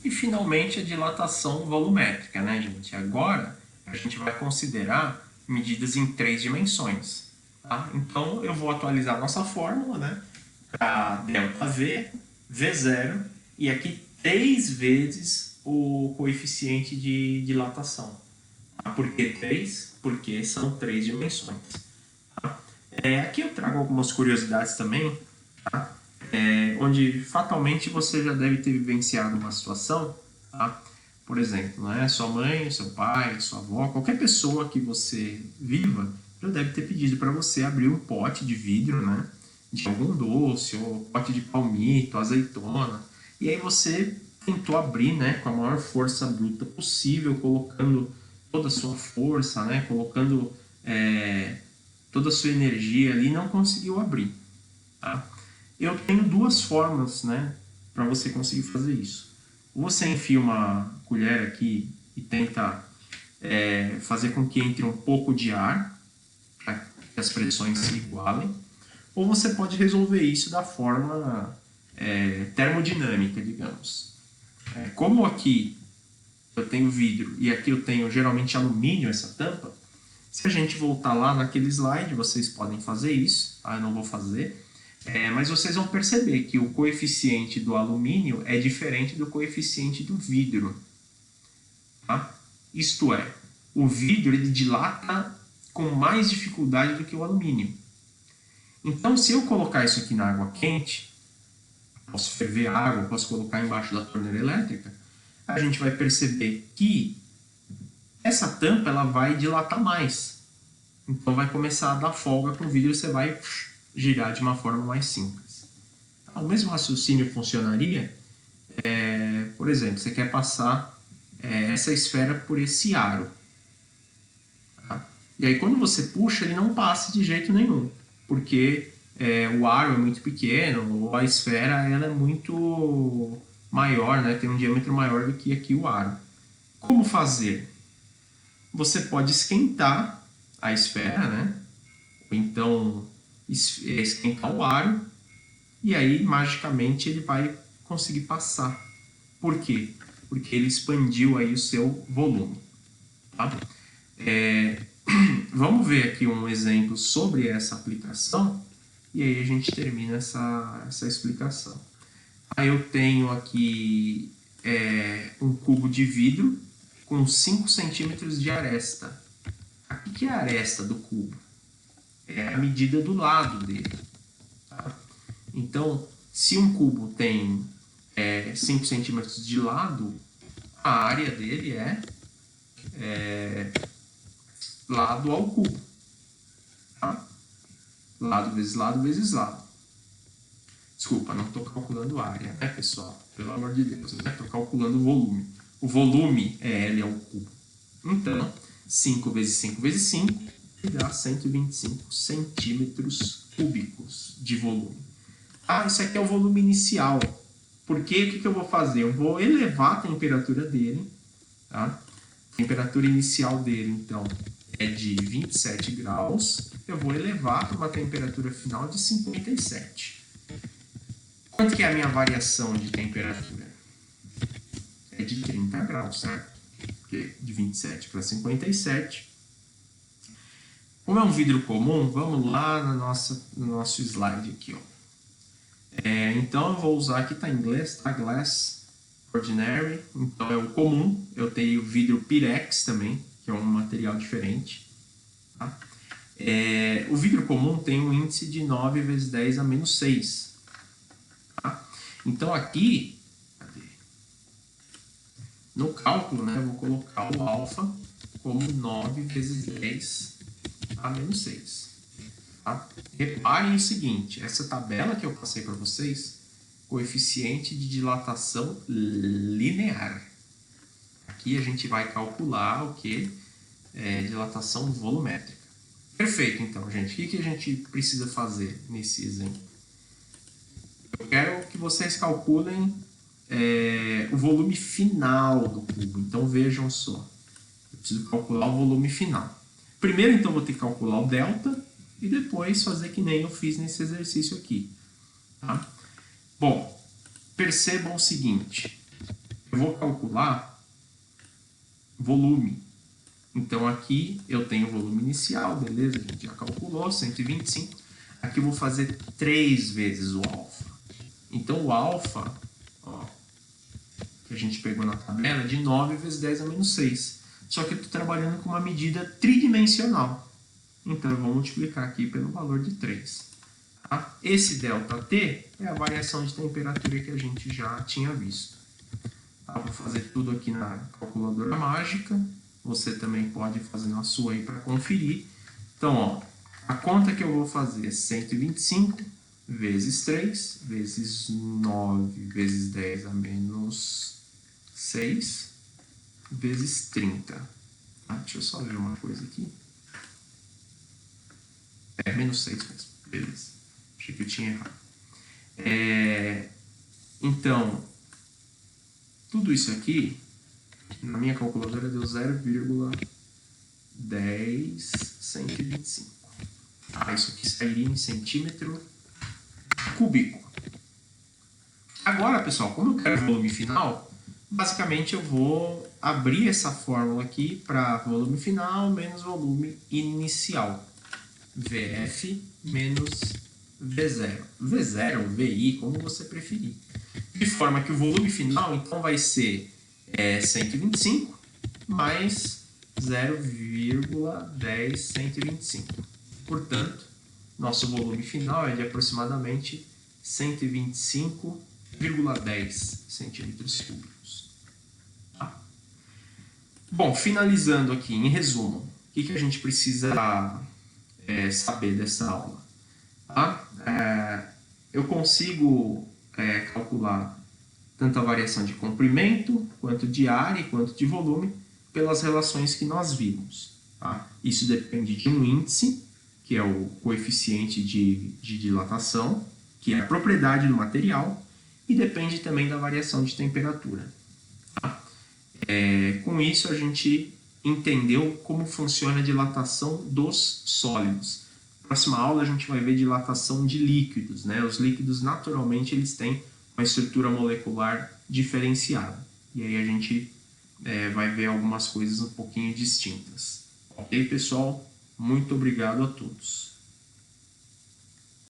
E finalmente a dilatação volumétrica, né, gente? Agora a gente vai considerar medidas em 3 dimensões. Tá? Então eu vou atualizar a nossa fórmula, né? Para ΔV, V0 e aqui 3 vezes o coeficiente de dilatação. Tá? Por que 3? Porque são 3 dimensões. Tá? Aqui eu trago algumas curiosidades também, tá? Onde fatalmente você já deve ter vivenciado uma situação, tá? Por exemplo, né? Sua mãe, seu pai, sua avó, qualquer pessoa que você viva já deve ter pedido para você abrir um pote de vidro, né? De algum doce, ou pote de palmito, azeitona. E aí você tentou abrir, né? Com a maior força bruta possível, colocando toda a sua força, né? Colocando toda a sua energia ali, não conseguiu abrir. Tá? Eu tenho duas formas, né, para você conseguir fazer isso. Você enfia uma colher aqui e tenta fazer com que entre um pouco de ar, para que as pressões se igualem, ou você pode resolver isso da forma termodinâmica, digamos. Como aqui eu tenho vidro e aqui eu tenho geralmente alumínio, essa tampa, se a gente voltar lá naquele slide, vocês podem fazer isso, tá? Eu não vou fazer. Mas vocês vão perceber que o coeficiente do alumínio é diferente do coeficiente do vidro. Tá? Isto é, o vidro ele dilata com mais dificuldade do que o alumínio. Então, se eu colocar isso aqui na água quente, posso ferver a água, posso colocar embaixo da torneira elétrica, a gente vai perceber que essa tampa ela vai dilatar mais. Então vai começar a dar folga com o vidro e você vai girar de uma forma mais simples. O mesmo raciocínio funcionaria, por exemplo, você quer passar essa esfera por esse aro. Tá? E aí quando você puxa, ele não passa de jeito nenhum, porque o aro é muito pequeno, ou a esfera ela é muito maior, né? Tem um diâmetro maior do que aqui o aro. Como fazer? Você pode esquentar a esfera, né? Ou então esquentar o aro e aí magicamente ele vai conseguir passar. Por quê? Porque ele expandiu aí o seu volume. Tá? Vamos ver aqui um exemplo sobre essa aplicação e aí a gente termina essa explicação. Aí eu tenho aqui um cubo de vidro com 5 centímetros de aresta. O que é a aresta do cubo? É a medida do lado dele. Tá? Então, se um cubo tem 5 centímetros de lado, a área dele é lado ao cubo. Tá? Lado vezes lado vezes lado. Desculpa, não estou calculando a área, né, pessoal? Pelo amor de Deus, né? Estou calculando o volume. O volume é L ao cubo. Então, 5 vezes 5 vezes 5 dá 125 centímetros cúbicos de volume. Ah, isso aqui é o volume inicial. Porque o que eu vou fazer? Eu vou elevar a temperatura dele. Tá? A temperatura inicial dele, então, é de 27 graus. Eu vou elevar para uma temperatura final de 57. Quanto que é a minha variação de temperatura? É de 30 graus, certo? Porque de 27 para 57. Como é um vidro comum, vamos lá no nosso slide aqui. Ó. Então eu vou usar aqui, está em inglês, tá? Glass Ordinary, então é o comum. Eu tenho vidro Pyrex também, que é um material diferente. Tá? O vidro comum tem um índice de 9 vezes 10 a menos 6. Tá? Então aqui, no cálculo, né, eu vou colocar o alfa como 9 vezes 10 a menos 6. Tá? Reparem o seguinte, essa tabela que eu passei para vocês, coeficiente de dilatação linear. Aqui a gente vai calcular o que? Dilatação volumétrica. Perfeito, então, gente. O que a gente precisa fazer nesse exemplo? Eu quero que vocês calculem o volume final do cubo. Então, vejam só. Eu preciso calcular o volume final. Primeiro, então, vou ter que calcular o delta e depois fazer que nem eu fiz nesse exercício aqui. Tá? Bom, percebam o seguinte. eu vou calcular volume. Então aqui eu tenho o volume inicial, beleza? A gente já calculou, 125. Aqui eu vou fazer 3 vezes o alfa. Então o alfa, ó, que a gente pegou na tabela, é de 9 vezes 10 a menos 6. Só que eu estou trabalhando com uma medida tridimensional. Então eu vou multiplicar aqui pelo valor de 3. Tá? Esse ΔT é a variação de temperatura que a gente já tinha visto. Tá? Vou fazer tudo aqui na calculadora mágica. Você também pode fazer na sua aí para conferir. Então, ó, a conta que eu vou fazer é 125 vezes 3, vezes 9, vezes 10 a menos 6, vezes 30. Tá? Deixa eu só ver uma coisa aqui. É, menos 6 mesmo. Beleza. Achei que eu tinha errado. Então, tudo isso aqui, na minha calculadora, deu 0,10125. Ah, isso aqui sairia em centímetro cúbico. Agora, pessoal, como eu quero volume final, basicamente eu vou abrir essa fórmula aqui para volume final menos volume inicial. VF menos V0. V0 ou VI, como você preferir. De forma que o volume final, então, vai ser 125 mais 0,10125. Portanto, nosso volume final é de aproximadamente 125,10 centímetros cúbicos. Tá? Bom, finalizando aqui, em resumo, o que a gente precisa saber dessa aula? Tá? Eu consigo calcular tanto a variação de comprimento, quanto de área, quanto de volume, pelas relações que nós vimos. Tá? Isso depende de um índice, que é o coeficiente de dilatação, que é a propriedade do material, e depende também da variação de temperatura. Tá? Com isso, a gente entendeu como funciona a dilatação dos sólidos. Na próxima aula, a gente vai ver dilatação de líquidos. Né? Os líquidos, naturalmente, eles têm uma estrutura molecular diferenciada. E aí a gente vai ver algumas coisas um pouquinho distintas. Ok, pessoal? Muito obrigado a todos.